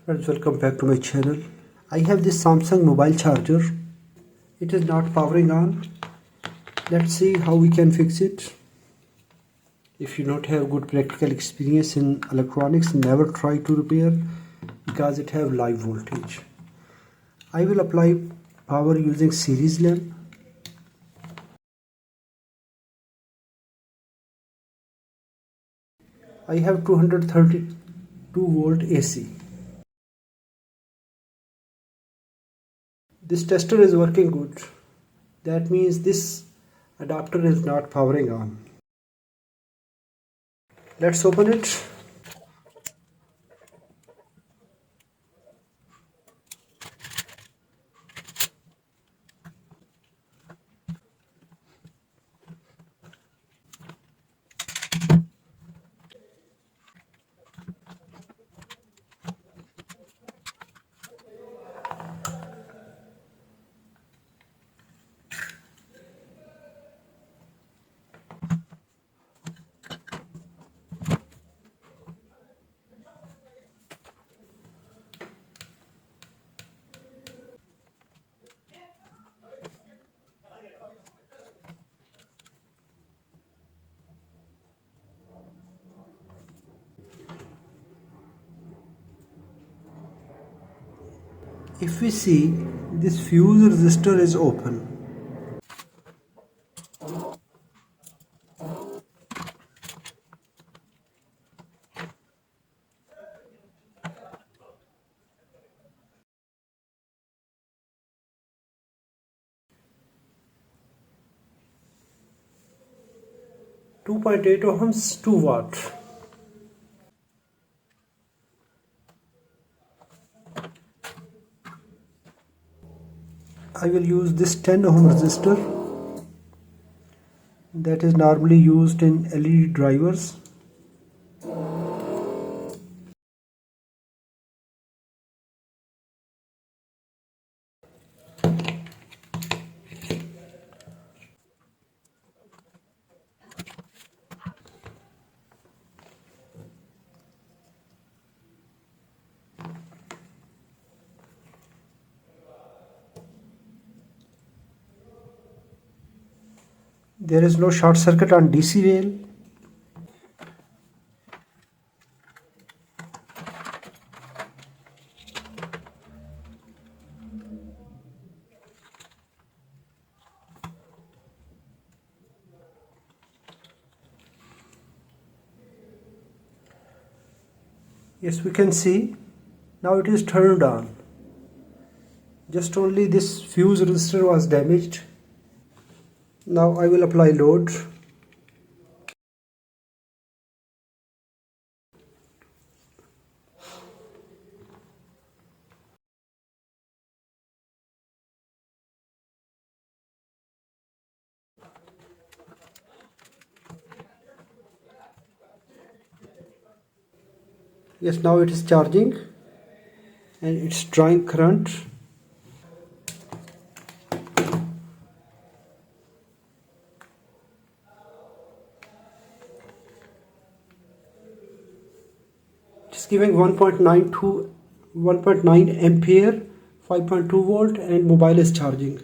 Friends, welcome back to my channel. I have this Samsung mobile charger. It is not powering on. Let's see how we can fix it. If you don't have good practical experience in electronics, never try to repair because it have live voltage. I will apply power using series lamp. I have 232 volt AC. This tester is working good. That means this adapter is not powering on. Let's open it. If we see, this fuse resistor is open. .8 ohms, 2 watt. I will use this 10 ohm resistor that is normally used in LED drivers. There is no short circuit on DC rail. Yes, we can see now it is turned on. Just only this fuse resistor was damaged. Now I will apply load. Yes, now it is charging and it's drawing current. It's giving 1.9 ampere, 5.2 volt, and mobile is charging.